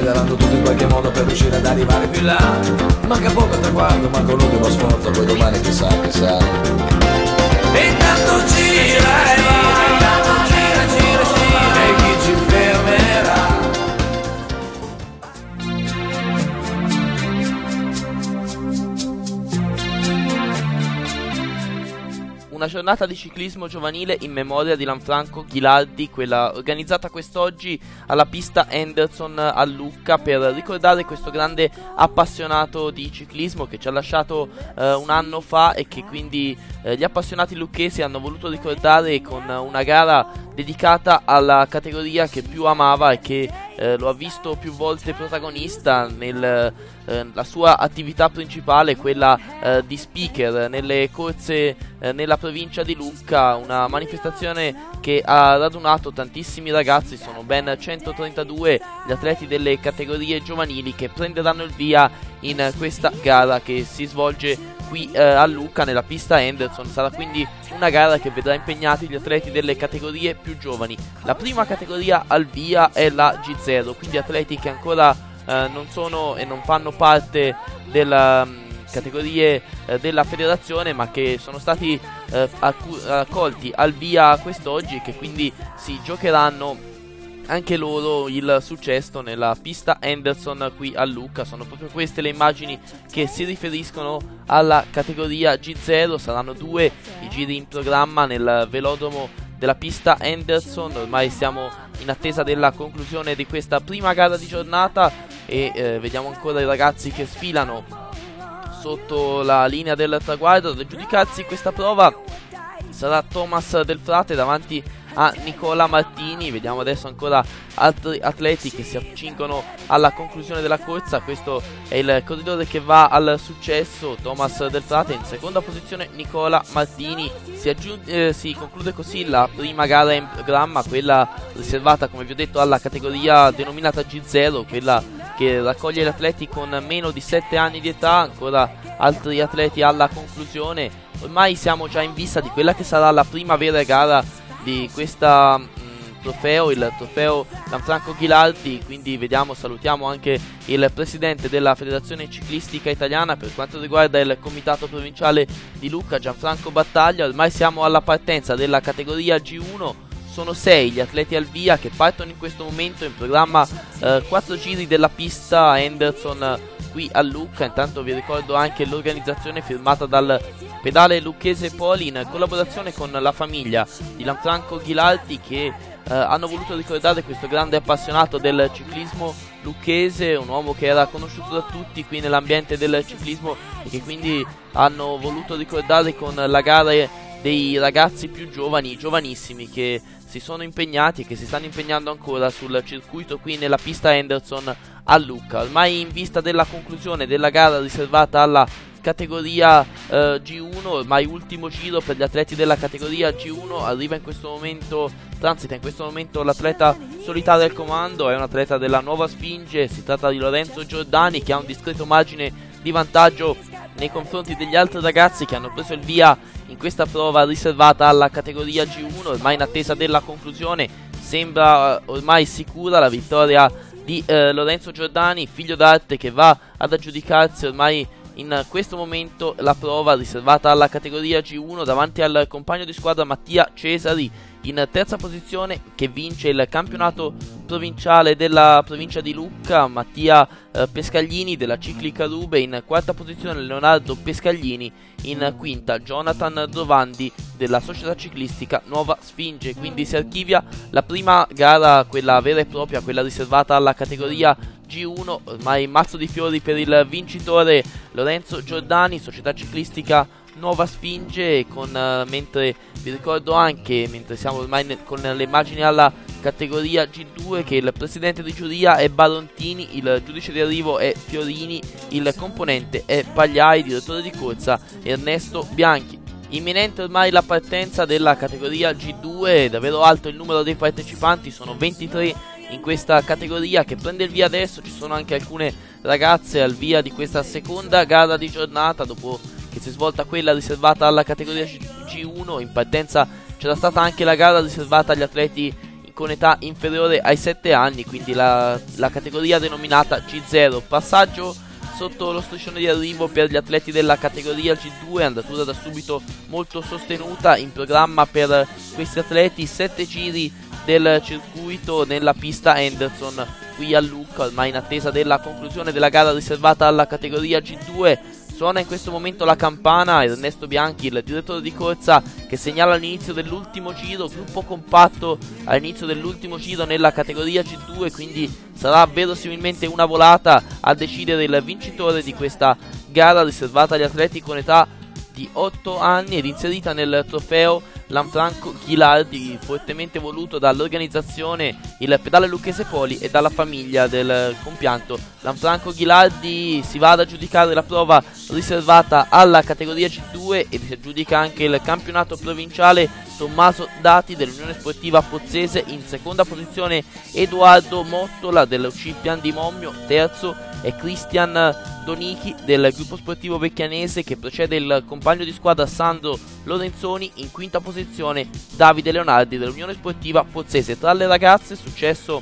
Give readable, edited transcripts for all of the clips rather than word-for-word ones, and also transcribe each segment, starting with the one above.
sfideranno tutti in qualche modo per riuscire ad arrivare più in là. Manca poco al traguardo, manca l'ultimo sforzo, poi domani chissà. E intanto gira e va, gira, e chi ci fermerà? Una giornata di ciclismo giovanile in memoria di Lanfranco Ghilardi, quella organizzata quest'oggi alla pista Henderson a Lucca, per ricordare questo grande appassionato di ciclismo che ci ha lasciato un anno fa, e che quindi gli appassionati lucchesi hanno voluto ricordare con una gara dedicata alla categoria che più amava e che lo ha visto più volte protagonista nella sua attività principale, quella di speaker nelle corse nella provincia di Lucca. Una manifestazione che ha radunato tantissimi ragazzi, sono ben 132 gli atleti delle categorie giovanili che prenderanno il via in questa gara che si svolge qui a Lucca nella pista Henderson. Sarà quindi una gara che vedrà impegnati gli atleti delle categorie più giovani. La prima categoria al via è la G0, quindi atleti che ancora non sono e non fanno parte della categorie della federazione, ma che sono stati accolti al via quest'oggi e che quindi si giocheranno anche loro il successo nella pista Henderson qui a Lucca. Sono proprio queste le immagini che si riferiscono alla categoria G0. Saranno 2 i giri in programma nel velodromo della pista Henderson. Ormai siamo in attesa della conclusione di questa prima gara di giornata e vediamo ancora i ragazzi che sfilano sotto la linea del traguardo. Ad aggiudicarsi questa prova sarà Thomas Del Frate davanti a Nicola Martini. Vediamo adesso ancora altri atleti che si accingono alla conclusione della corsa. Questo è il corridore che va al successo, Thomas Del Frate. In seconda posizione Nicola Martini. Si conclude così la prima gara in programma, quella riservata, come vi ho detto, alla categoria denominata G0, quella che raccoglie gli atleti con meno di 7 anni di età. Ancora altri atleti alla conclusione. Ormai siamo già in vista di quella che sarà la prima vera gara di questa trofeo, il trofeo Lanfranco Ghilardi. Quindi salutiamo anche il presidente della Federazione Ciclistica Italiana per quanto riguarda il comitato provinciale di Lucca, Gianfranco Battaglia. Ormai siamo alla partenza della categoria G1. Sono 6 gli atleti al via che partono in questo momento. In programma 4 giri della pista Henderson qui a Lucca. Intanto vi ricordo anche l'organizzazione firmata dal pedale lucchese Poli in collaborazione con la famiglia di Lanfranco Ghilardi, che hanno voluto ricordare questo grande appassionato del ciclismo lucchese, un uomo che era conosciuto da tutti qui nell'ambiente del ciclismo e che quindi hanno voluto ricordare con la gara dei ragazzi più giovani, giovanissimi, che si sono impegnati e che si stanno impegnando ancora sul circuito qui nella pista Henderson a Lucca. Ormai in vista della conclusione della gara riservata alla categoria G1, ormai ultimo giro per gli atleti della categoria G1. Arriva in questo momento, transita in questo momento l'atleta solitario al comando, è un atleta della Nuova Sfinge, si tratta di Lorenzo Giordani, che ha un discreto margine di vantaggio nei confronti degli altri ragazzi che hanno preso il via in questa prova riservata alla categoria G1. Ormai in attesa della conclusione sembra ormai sicura la vittoria di Lorenzo Giordani, figlio d'arte, che va ad aggiudicarsi ormai in questo momento la prova riservata alla categoria G1 davanti al compagno di squadra Mattia Cesari, in terza posizione, che vince il campionato provinciale della provincia di Lucca, Mattia Pescaglini della Ciclica Rube. In quarta posizione Leonardo Pescaglini, in quinta Jonathan Drovandi della società ciclistica Nuova Sfinge. Quindi si archivia la prima gara, quella vera e propria, quella riservata alla categoria G1. Ormai mazzo di fiori per il vincitore Lorenzo Giordani, società ciclistica Nuova Sfinge. Mentre vi ricordo anche, mentre siamo ormai con le immagini alla categoria G2, che il presidente di giuria è Barontini, il giudice di arrivo è Fiorini, il componente è Pagliai, direttore di corsa Ernesto Bianchi. Imminente ormai la partenza della categoria G2, davvero alto il numero dei partecipanti, sono 23 in questa categoria che prende il via adesso. Ci sono anche alcune ragazze al via di questa seconda gara di giornata, dopo che si è svolta quella riservata alla categoria G1. In partenza c'era stata anche la gara riservata agli atleti in con età inferiore ai 7 anni, quindi la categoria denominata G0. Passaggio sotto lo striscione di arrivo per gli atleti della categoria G2, andatura da subito molto sostenuta in programma per questi atleti, 7 giri del circuito nella pista Henderson qui a Lucca, ormai in attesa della conclusione della gara riservata alla categoria G2. Suona in questo momento la campana, Ernesto Bianchi, il direttore di corsa, che segnala l'inizio dell'ultimo giro, gruppo compatto all'inizio dell'ultimo giro nella categoria G2, quindi sarà verosimilmente una volata a decidere il vincitore di questa gara riservata agli atleti con età di 8 anni ed inserita nel trofeo Lanfranco Ghilardi, fortemente voluto dall'organizzazione, il pedale Lucchese Poli e dalla famiglia del compianto Lanfranco Ghilardi. Si va ad aggiudicare la prova riservata alla categoria G2 e si aggiudica anche il campionato provinciale Tommaso Dati dell'Unione Sportiva Pozzese. In seconda posizione Edoardo Mottola dell'UC Pian di Mommio, terzo è Cristian Donichi del gruppo sportivo vecchianese, che precede il compagno di squadra Sandro Lorenzoni. In quinta posizione Davide Leonardi dell'Unione Sportiva Pozzese. Tra le ragazze successo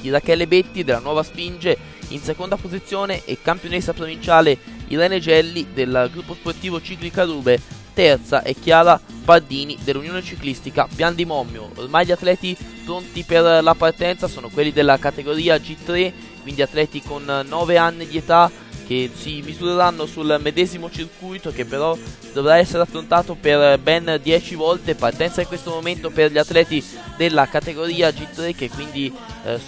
di Rachele Betti della Nuova Sfinge, in seconda posizione e campionessa provinciale Irene Gelli del gruppo sportivo Cicli Carube, terza è Chiara Pardini dell'Unione Ciclistica Pian di Mommio. Ormai gli atleti pronti per la partenza sono quelli della categoria G3, quindi atleti con 9 anni di età che si misureranno sul medesimo circuito, che però dovrà essere affrontato per ben 10 volte. Partenza in questo momento per gli atleti della categoria G3, che quindi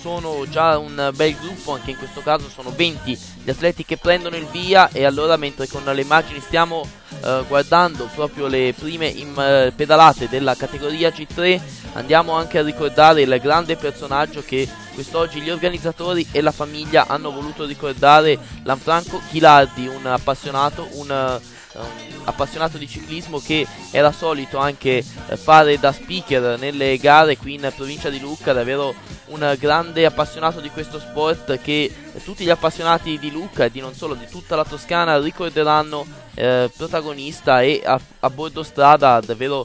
sono già un bel gruppo, anche in questo caso sono 20 gli atleti che prendono il via. E allora, mentre con le immagini stiamo guardando proprio le prime pedalate della categoria G3, andiamo anche a ricordare il grande personaggio che quest'oggi gli organizzatori e la famiglia hanno voluto ricordare, Lanfranco Ghilardi, un appassionato di ciclismo che era solito anche fare da speaker nelle gare qui in provincia di Lucca, davvero un grande appassionato di questo sport che tutti gli appassionati di Lucca e di non solo, di tutta la Toscana ricorderanno protagonista e a bordo strada davvero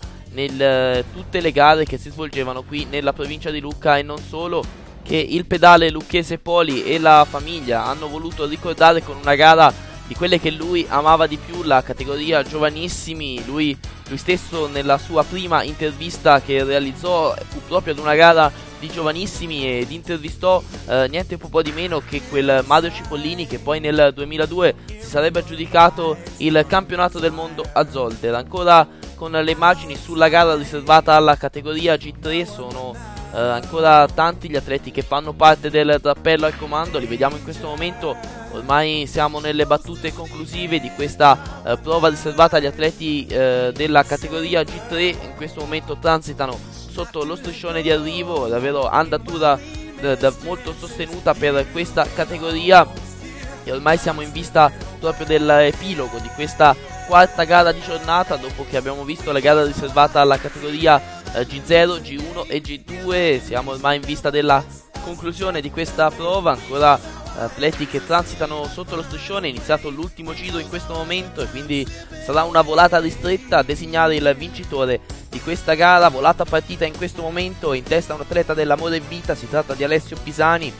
tutte le gare che si svolgevano qui nella provincia di Lucca. E non solo, che il pedale Lucchese Poli e la famiglia hanno voluto ricordare con una gara di quelle che lui amava di più, la categoria giovanissimi. Lui stesso nella sua prima intervista che realizzò fu proprio ad una gara di giovanissimi ed intervistò niente po' di meno che quel Mario Cipollini, che poi nel 2002 si sarebbe aggiudicato il campionato del mondo a Zolder. Ancora con le immagini sulla gara riservata alla categoria G3 sono ancora tanti gli atleti che fanno parte del drappello al comando. Li vediamo in questo momento, ormai siamo nelle battute conclusive di questa prova riservata agli atleti della categoria G3. In questo momento transitano sotto lo striscione di arrivo, davvero andatura molto sostenuta per questa categoria, e ormai siamo in vista proprio dell'epilogo di questa quarta gara di giornata, dopo che abbiamo visto la gara riservata alla categoria G0, G1 e G2. Siamo ormai in vista della conclusione di questa prova, ancora atleti che transitano sotto lo striscione. È iniziato l'ultimo giro in questo momento e quindi sarà una volata ristretta a designare il vincitore di questa gara. Volata partita in questo momento, in testa un atleta dell'Amore e Vita, si tratta di Alessio Pisani,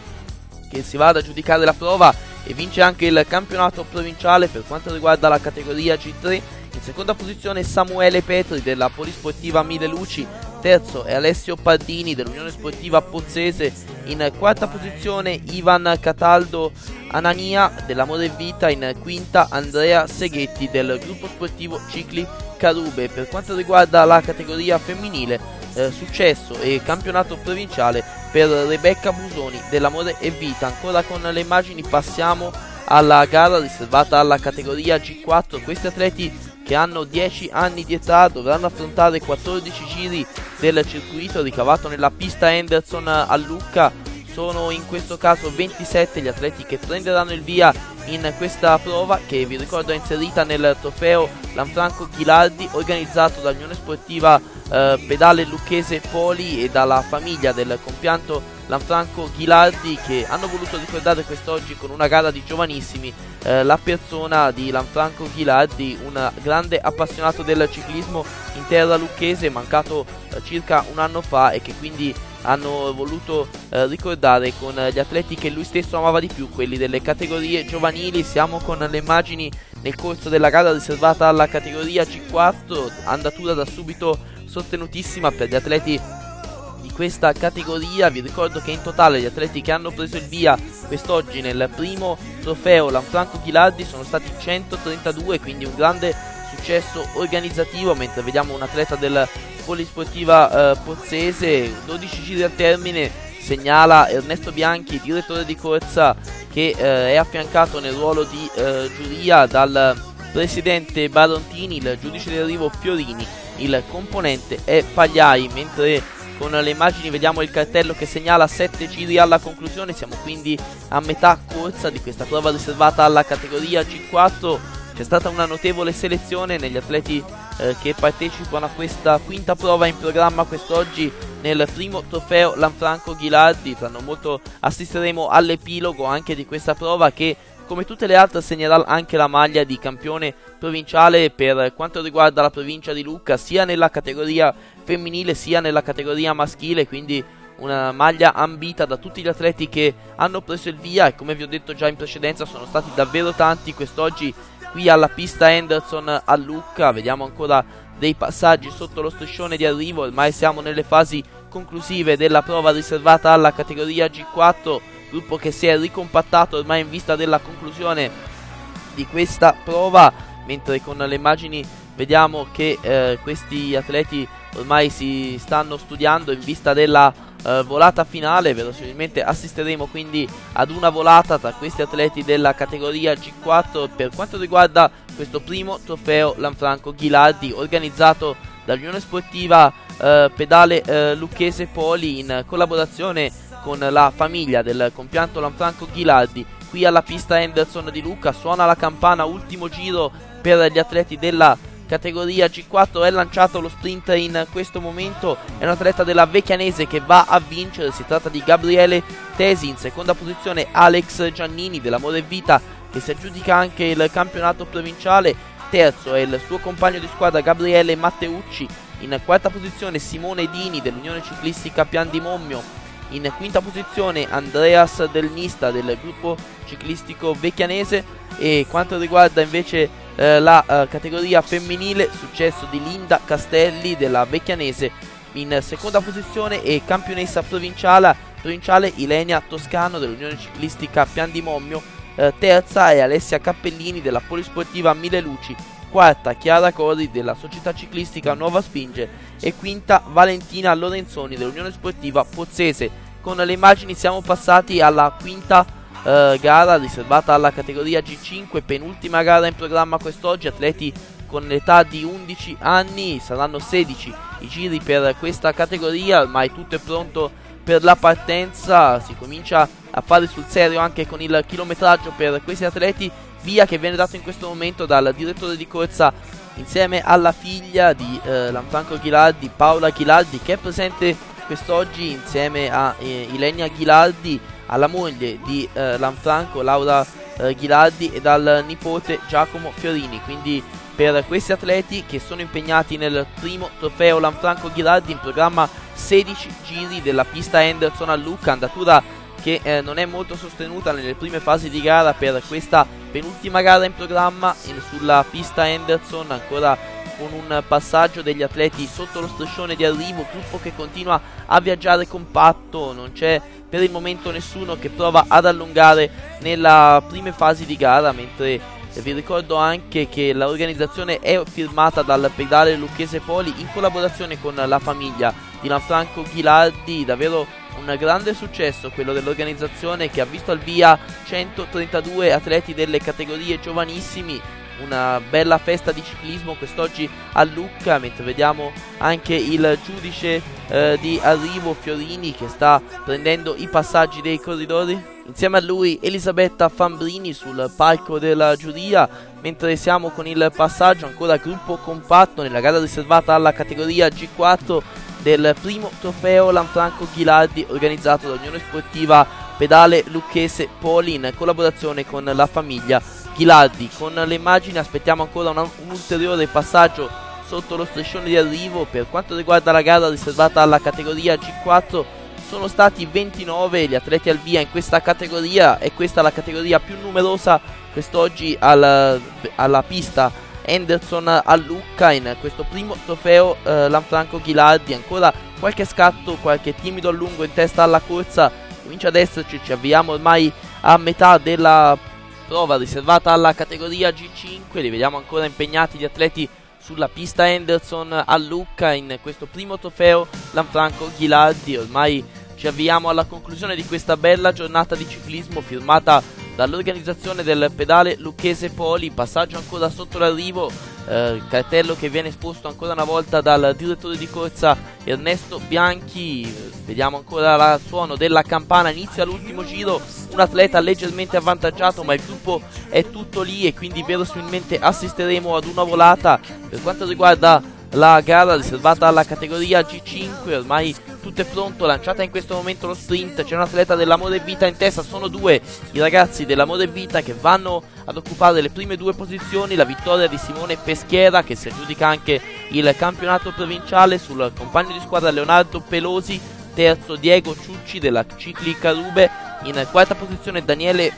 che si va ad aggiudicare la prova e vince anche il campionato provinciale per quanto riguarda la categoria G3. In seconda posizione Samuele Petri della Polisportiva Mille Luci, terzo è Alessio Pardini dell'Unione Sportiva Pozzese, in quarta posizione Ivan Cataldo Anania dell'Amore e Vita, in quinta Andrea Seghetti del gruppo sportivo Cicli Carube. Per quanto riguarda la categoria femminile, successo e campionato provinciale per Rebecca Busoni dell'Amore e Vita. Ancora con le immagini passiamo alla gara riservata alla categoria G4. Questi atleti che hanno 10 anni di età dovranno affrontare 14 giri del circuito ricavato nella pista Henderson a Lucca. Sono in questo caso 27 gli atleti che prenderanno il via in questa prova, che vi ricordo è inserita nel trofeo Lanfranco Ghilardi organizzato dall'Unione Sportiva Pedale Lucchese Poli e dalla famiglia del compianto Lanfranco Ghilardi, che hanno voluto ricordare quest'oggi con una gara di giovanissimi la persona di Lanfranco Ghilardi, un grande appassionato del ciclismo in terra lucchese, mancato circa un anno fa e che quindi hanno voluto ricordare con gli atleti che lui stesso amava di più, quelli delle categorie giovanili. Siamo con le immagini nel corso della gara riservata alla categoria G4, andatura da subito sostenutissima per gli atleti di questa categoria. Vi ricordo che in totale gli atleti che hanno preso il via quest'oggi nel primo trofeo Lanfranco Ghilardi sono stati 132, quindi un grande successo organizzativo, mentre vediamo un atleta del Polisportiva Pozzese, 12 giri al termine, segnala Ernesto Bianchi, direttore di corsa, che è affiancato nel ruolo di giuria dal presidente Barontini, il giudice di arrivo Fiorini, il componente è Pagliai, mentre con le immagini vediamo il cartello che segnala 7 giri alla conclusione. Siamo quindi a metà corsa di questa prova riservata alla categoria G4. C'è stata una notevole selezione negli atleti che partecipano a questa quinta prova in programma quest'oggi nel primo trofeo Lanfranco Ghilardi. Tra non molto assisteremo all'epilogo anche di questa prova che, come tutte le altre, segnerà anche la maglia di campione provinciale per quanto riguarda la provincia di Lucca, sia nella categoria femminile sia nella categoria maschile, quindi una maglia ambita da tutti gli atleti che hanno preso il via, e come vi ho detto già in precedenza sono stati davvero tanti quest'oggi qui alla pista Henderson a Lucca. Vediamo ancora dei passaggi sotto lo striscione di arrivo, ormai siamo nelle fasi conclusive della prova riservata alla categoria G4, gruppo che si è ricompattato ormai in vista della conclusione di questa prova, mentre con le immagini vediamo che questi atleti ormai si stanno studiando in vista della volata finale. Verosimilmente assisteremo quindi ad una volata tra questi atleti della categoria G4 per quanto riguarda questo primo trofeo Lanfranco Ghilardi organizzato dall'Unione Sportiva Pedale Lucchese Poli in collaborazione con la famiglia del compianto Lanfranco Ghilardi. Qui alla pista Henderson di Lucca suona la campana, ultimo giro per gli atleti della categoria G4, è lanciato lo sprint in questo momento, è un atleta della Vecchianese che va a vincere, si tratta di Gabriele Tesi, in seconda posizione Alex Giannini dell'Amore e Vita che si aggiudica anche il campionato provinciale, terzo è il suo compagno di squadra Gabriele Matteucci, in quarta posizione Simone Dini dell'Unione Ciclistica Pian di Mommio, in quinta posizione Andreas Del Nista del gruppo ciclistico Vecchianese. E quanto riguarda invece la categoria femminile, successo di Linda Castelli della Vecchianese in seconda posizione, e campionessa provinciale Ilenia Toscano dell'Unione Ciclistica Pian di Mommio, terza è Alessia Cappellini della Polisportiva Mille Luci, quarta Chiara Corri della Società Ciclistica Nuova Spinge e quinta Valentina Lorenzoni dell'Unione Sportiva Pozzese. Con le immagini siamo passati alla quinta gara riservata alla categoria G5, penultima gara in programma quest'oggi, atleti con l'età di 11 anni, saranno 16 i giri per questa categoria, ormai tutto è pronto per la partenza, si comincia a fare sul serio anche con il chilometraggio per questi atleti, via che viene dato in questo momento dal direttore di corsa insieme alla figlia di Lanfranco Ghilardi, Paola Ghilardi, che è presente quest'oggi insieme a Ilenia Ghilardi, alla moglie di Lanfranco, Laura Ghilardi, e dal nipote Giacomo Fiorini. Quindi per questi atleti che sono impegnati nel primo trofeo Lanfranco Ghilardi in programma 16 giri della pista Henderson a Lucca, andatura che non è molto sostenuta nelle prime fasi di gara per questa penultima gara in programma sulla pista Henderson, ancora con un passaggio degli atleti sotto lo striscione di arrivo, gruppo che continua a viaggiare compatto, non c'è per il momento nessuno che prova ad allungare nella prime fasi di gara, mentre vi ricordo anche che l'organizzazione è firmata dal Pedale Lucchese Poli in collaborazione con la famiglia di Lanfranco Ghilardi. Davvero un grande successo quello dell'organizzazione, che ha visto al via 132 atleti delle categorie giovanissimi, una bella festa di ciclismo quest'oggi a Lucca, mentre vediamo anche il giudice di arrivo Fiorini che sta prendendo i passaggi dei corridori. Insieme a lui Elisabetta Fambrini sul palco della giuria, mentre siamo con il passaggio ancora gruppo compatto nella gara riservata alla categoria G4 del primo trofeo Lanfranco Ghilardi organizzato dall'Unione Sportiva Pedale Lucchese Poli in collaborazione con la famiglia Ghilardi. Con le immagini aspettiamo ancora un ulteriore passaggio sotto lo striscione di arrivo per quanto riguarda la gara riservata alla categoria G4. sono stati 29 gli atleti al via in questa categoria, e questa è la categoria più numerosa quest'oggi alla pista Henderson a Lucca in questo primo trofeo Lanfranco Ghilardi. Ancora qualche scatto, qualche timido allungo in testa alla corsa, comincia ad esserci, ci avviamo ormai a metà della prova riservata alla categoria G5, li vediamo ancora impegnati gli atleti sulla pista Henderson a Lucca in questo primo trofeo Lanfranco Ghilardi. Ormai ci avviamo alla conclusione di questa bella giornata di ciclismo firmata dall'organizzazione del pedale lucchese Poli. Passaggio ancora sotto l'arrivo, cartello che viene esposto ancora una volta dal direttore di corsa Ernesto Bianchi. Vediamo ancora il suono della campana, inizia l'ultimo giro, un atleta leggermente avvantaggiato, ma il gruppo è tutto lì e quindi verosimilmente assisteremo ad una volata. Per quanto riguarda la gara riservata alla categoria G5, ormai tutto è pronto, lanciata in questo momento lo sprint, c'è un atleta dell'Amore Vita in testa, sono due i ragazzi dell'Amore Vita che vanno ad occupare le prime due posizioni. La vittoria di Simone Peschiera, che si aggiudica anche il campionato provinciale, sul compagno di squadra Leonardo Pelosi, terzo Diego Ciucci della Cicli Carube, in quarta posizione Daniele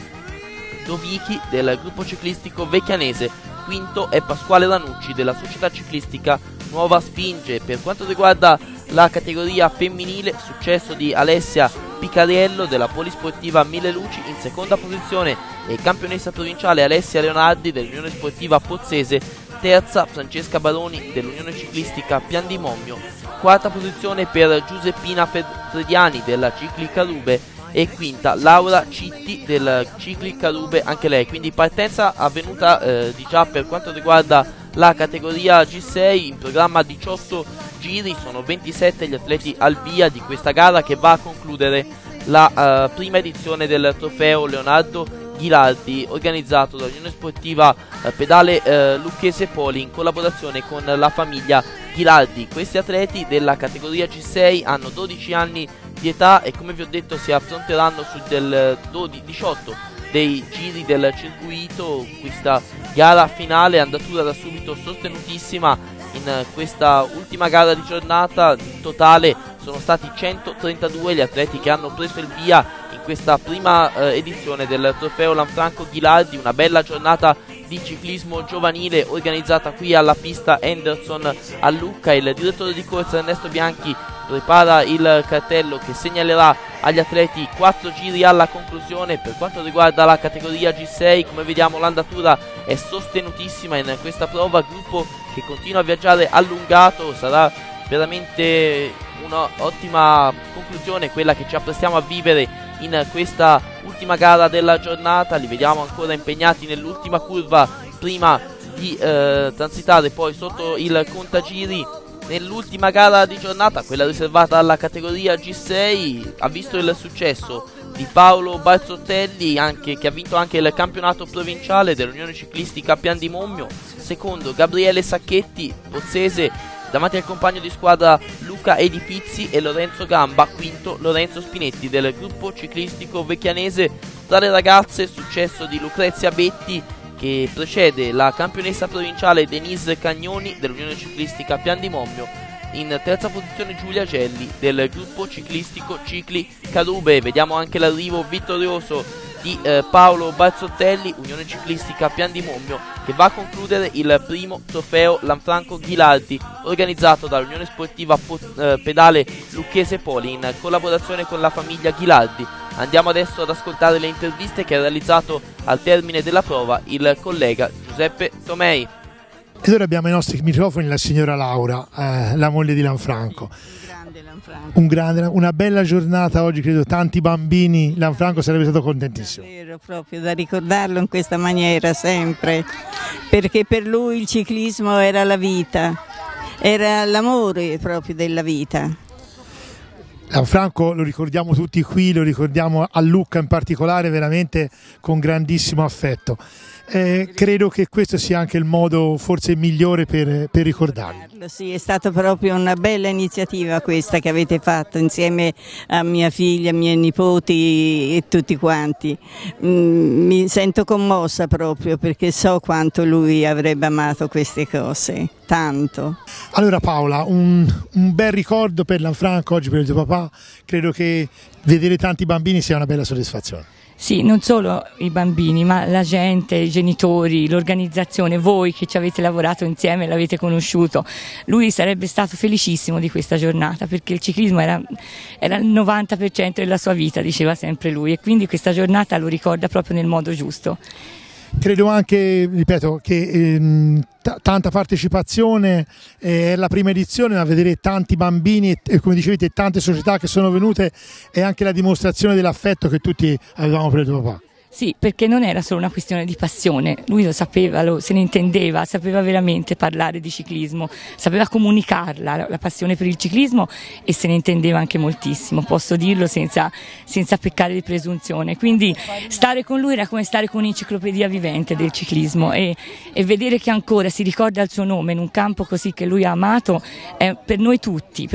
Dovichi del gruppo ciclistico Vecchianese, quinto è Pasquale Ranucci della società ciclistica Nuova Spinge. Per quanto riguarda la categoria femminile, successo di Alessia Picariello della Polisportiva Mille Luci in seconda posizione, e campionessa provinciale Alessia Leonardi dell'Unione Sportiva Pozzese, terza Francesca Baroni dell'Unione Ciclistica Pian di Mommio, quarta posizione per Giuseppina Frediani della Cicli Carube e quinta Laura Citti del Cicli Carube anche lei. Quindi partenza avvenuta di già per quanto riguarda la categoria G6, in programma 18 giri, sono 27 gli atleti al via di questa gara che va a concludere la prima edizione del trofeo Leonardo Ghilardi, organizzato dall'Unione Sportiva Pedale Lucchese Poli in collaborazione con la famiglia Ghilardi. Questi atleti della categoria G6 hanno 12 anni di età e, come vi ho detto, si affronteranno su del 18 dei giri del circuito. Questa gara finale, andatura da subito sostenutissima in questa ultima gara di giornata. In totale sono stati 132 gli atleti che hanno preso il via in questa prima edizione del trofeo Lanfranco Ghilardi, una bella giornata di ciclismo giovanile organizzata qui alla pista Henderson a Lucca. Il direttore di corsa Ernesto Bianchi prepara il cartello che segnalerà agli atleti 4 giri alla conclusione. Per quanto riguarda la categoria G6, come vediamo l'andatura è sostenutissima in questa prova, gruppo che continua a viaggiare allungato. Sarà veramente un'ottima conclusione quella che ci apprestiamo a vivere in questa ultima gara della giornata. Li vediamo ancora impegnati nell'ultima curva prima di transitare poi sotto il contagiri. Nell'ultima gara di giornata, quella riservata alla categoria G6, ha visto il successo di Paolo Barzottelli, che ha vinto anche il campionato provinciale dell'Unione Ciclistica Pian di Mommio. Secondo Gabriele Sacchetti, Pozzese, davanti al compagno di squadra Luca Edifizzi e Lorenzo Gamba. Quinto Lorenzo Spinetti del gruppo ciclistico Vecchianese. Tra le ragazze, successo di Lucrezia Betti, che precede la campionessa provinciale Denise Cagnoni dell'Unione Ciclistica Pian di Mommio. In terza posizione Giulia Gelli del gruppo ciclistico Cicli Carube. Vediamo anche l'arrivo vittorioso di Paolo Barzottelli, Unione Ciclistica Pian di Mommio, che va a concludere il primo trofeo Lanfranco Ghilardi organizzato dall'Unione Sportiva Pedale Lucchese Poli in collaborazione con la famiglia Ghilardi. Andiamo adesso ad ascoltare le interviste che ha realizzato al termine della prova il collega Giuseppe Tomei. Ed ora abbiamo ai nostri microfoni la signora Laura, la moglie di Lanfranco. Una bella giornata oggi, credo tanti bambini, Lanfranco sarebbe stato contentissimo. È vero, proprio da ricordarlo in questa maniera sempre, perché per lui il ciclismo era la vita, era l'amore proprio della vita. Lanfranco lo ricordiamo tutti qui, lo ricordiamo a Lucca in particolare veramente con grandissimo affetto. credo che questo sia anche il modo forse migliore per ricordarlo. Sì, è stata proprio una bella iniziativa questa che avete fatto insieme a mia figlia, a miei nipoti e tutti quanti. Mi sento commossa proprio perché so quanto lui avrebbe amato queste cose, tanto. Allora Paola, un bel ricordo per Lanfranco oggi, per il tuo papà, credo che vedere tanti bambini sia una bella soddisfazione. Sì, non solo i bambini, ma la gente, i genitori, l'organizzazione, voi che ci avete lavorato insieme, l'avete conosciuto. Lui sarebbe stato felicissimo di questa giornata perché il ciclismo era il 90% della sua vita, diceva sempre lui, e quindi questa giornata lo ricorda proprio nel modo giusto. Credo anche, ripeto, che tanta partecipazione è la prima edizione, ma vedere tanti bambini e come dicevete tante società che sono venute è anche la dimostrazione dell'affetto che tutti avevamo per il tuo papà. Sì, perché non era solo una questione di passione, lui lo sapeva, se ne intendeva, sapeva veramente parlare di ciclismo, sapeva comunicarla, la passione per il ciclismo, e se ne intendeva anche moltissimo, posso dirlo senza peccare di presunzione. Quindi stare con lui era come stare con un'enciclopedia vivente del ciclismo e vedere che ancora si ricorda il suo nome in un campo così che lui ha amato, per noi tutti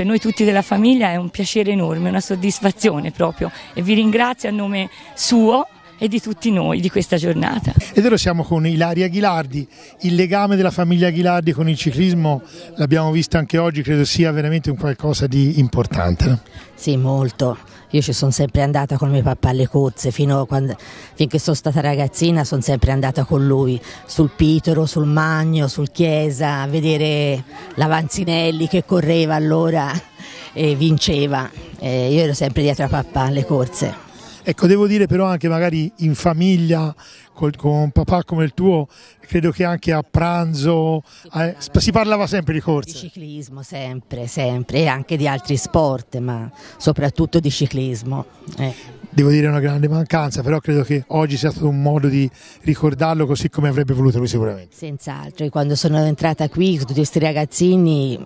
della famiglia è un piacere enorme, una soddisfazione proprio, e vi ringrazio a nome suo e di tutti noi di questa giornata. Ed ora siamo con Ilaria Ghilardi. Il legame della famiglia Ghilardi con il ciclismo l'abbiamo visto anche oggi, credo sia veramente un qualcosa di importante, no? Sì, molto. Io ci sono sempre andata con mio papà alle corse, finché sono stata ragazzina sono sempre andata con lui, sul Pitoro, sul Magno, sul Chiesa, a vedere l'Avanzinelli che correva allora e vinceva. Io ero sempre dietro a papà alle corse. Ecco, devo dire però anche magari in famiglia, con un papà come il tuo, credo che anche a pranzo si parlava sempre di corse. Di ciclismo, sempre, e anche di altri sport, ma soprattutto di ciclismo. Devo dire è una grande mancanza, però credo che oggi sia stato un modo di ricordarlo così come avrebbe voluto lui sicuramente. Senz'altro, e quando sono entrata qui con tutti questi ragazzini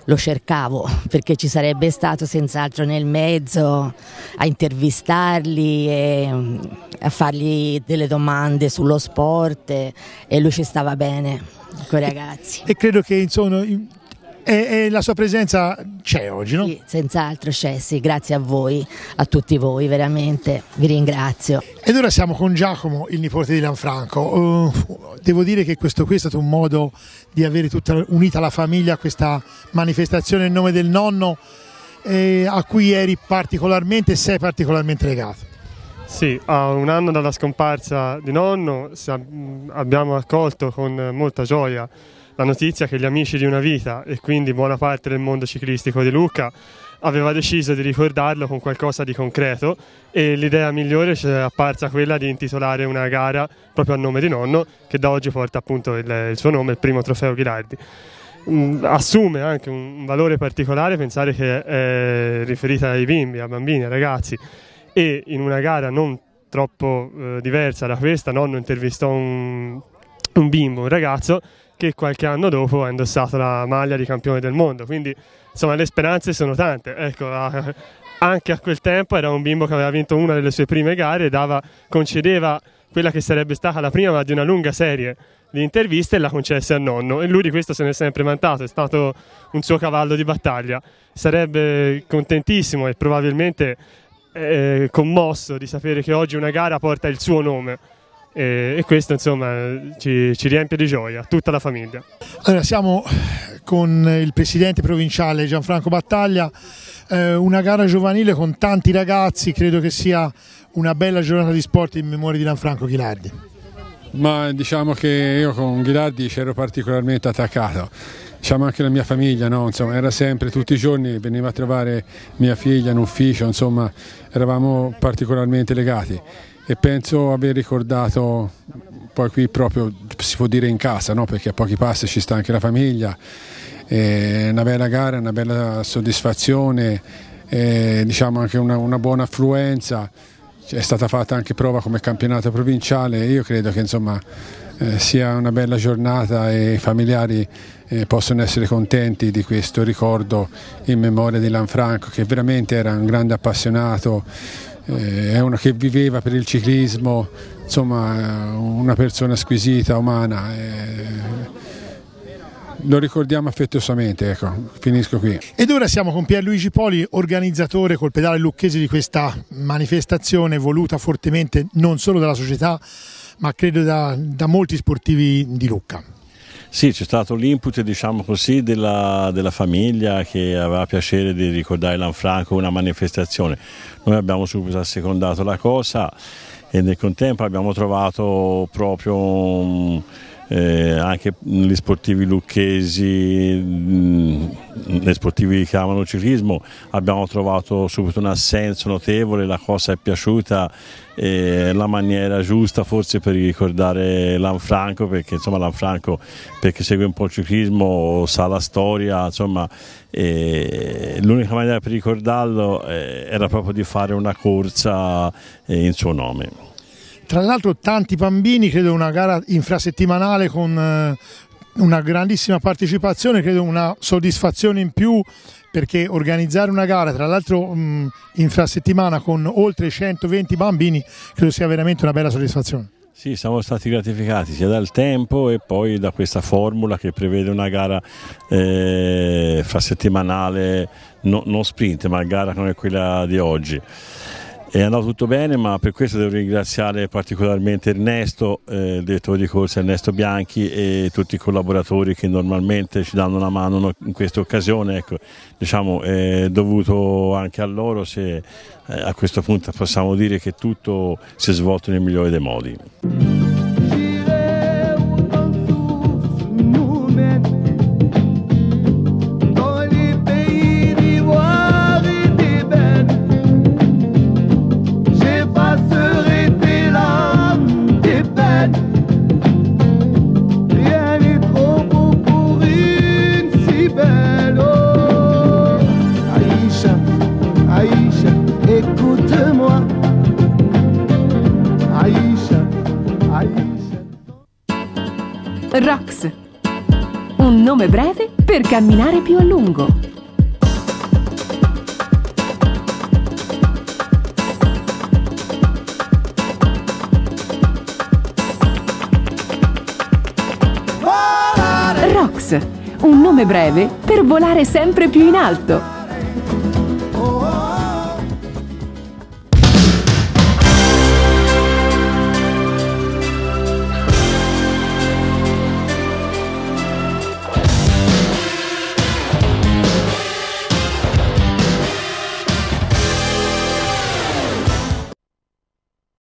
lo cercavo, perché ci sarebbe stato senz'altro nel mezzo a intervistarli e a fargli delle domande sullo sport, e lui ci stava bene con i ragazzi. E credo che insomma la sua presenza c'è oggi, no? Sì, senz'altro c'è, sì, grazie a voi, a tutti voi, veramente, vi ringrazio. Ed ora siamo con Giacomo, il nipote di Lanfranco. Devo dire che questo qui è stato un modo di avere tutta unita la famiglia a questa manifestazione in nome del nonno, a cui sei particolarmente legato. Sì, a un anno dalla scomparsa di nonno abbiamo accolto con molta gioia la notizia che gli amici di una vita, e quindi buona parte del mondo ciclistico di Lucca, aveva deciso di ricordarlo con qualcosa di concreto, e l'idea migliore ci è apparsa quella di intitolare una gara proprio a nome di nonno, che da oggi porta appunto il suo nome, il primo trofeo Ghilardi. Assume anche un valore particolare pensare che è riferita ai bimbi, a bambini, ai ragazzi, e in una gara non troppo diversa da questa nonno intervistò un bimbo, un ragazzo che qualche anno dopo ha indossato la maglia di campione del mondo, quindi insomma le speranze sono tante. Ecco, anche a quel tempo era un bimbo che aveva vinto una delle sue prime gare e concedeva quella che sarebbe stata la prima di una lunga serie di interviste, e la concesse al nonno, e lui di questo se ne è sempre vantato, è stato un suo cavallo di battaglia. Sarebbe contentissimo e probabilmente commosso di sapere che oggi una gara porta il suo nome, e questo insomma ci riempie di gioia, tutta la famiglia. Allora, siamo con il presidente provinciale Gianfranco Battaglia, una gara giovanile con tanti ragazzi, credo che sia una bella giornata di sport in memoria di Lanfranco Ghilardi. Ma diciamo che io con Ghilardi c'ero particolarmente attaccato, diciamo anche la mia famiglia, no? Insomma, era sempre, tutti i giorni veniva a trovare mia figlia in ufficio, insomma eravamo particolarmente legati, e penso aver ricordato poi qui proprio, si può dire in casa, no? Perché a pochi passi ci sta anche la famiglia, una bella gara, una bella soddisfazione, diciamo anche una buona affluenza. È stata fatta anche prova come campionato provinciale. Io credo che insomma sia una bella giornata, e i familiari possono essere contenti di questo ricordo in memoria di Lanfranco, che veramente era un grande appassionato, è uno che viveva per il ciclismo, insomma una persona squisita, umana. Lo ricordiamo affettuosamente, ecco, finisco qui. Ed ora siamo con Pierluigi Poli, organizzatore col pedale lucchese di questa manifestazione voluta fortemente non solo dalla società ma credo da molti sportivi di Lucca. Sì, c'è stato l'input, diciamo così, della famiglia che aveva piacere di ricordare Lanfranco, una manifestazione. Noi abbiamo subito assecondato la cosa e nel contempo abbiamo trovato proprio anche gli sportivi lucchesi, gli sportivi che amano il ciclismo, abbiamo trovato subito un assenso notevole, la cosa è piaciuta, la maniera giusta forse per ricordare Lanfranco, perché insomma Lanfranco, perché segue un po' il ciclismo, sa la storia, insomma l'unica maniera per ricordarlo era proprio di fare una corsa in suo nome. Tra l'altro tanti bambini, credo una gara infrasettimanale con una grandissima partecipazione, credo una soddisfazione in più, perché organizzare una gara tra l'altro infrasettimana con oltre 120 bambini credo sia veramente una bella soddisfazione. Sì, siamo stati gratificati sia dal tempo e poi da questa formula che prevede una gara infrasettimanale, non sprint ma gara come quella di oggi. È andato tutto bene, ma per questo devo ringraziare particolarmente Ernesto, il direttore di corsa Ernesto Bianchi, e tutti i collaboratori che normalmente ci danno una mano in questa occasione. Ecco, diciamo, è dovuto anche a loro se a questo punto possiamo dire che tutto si è svolto nel migliore dei modi. Rox, un nome breve per camminare più a lungo. Rox, un nome breve per volare sempre più in alto.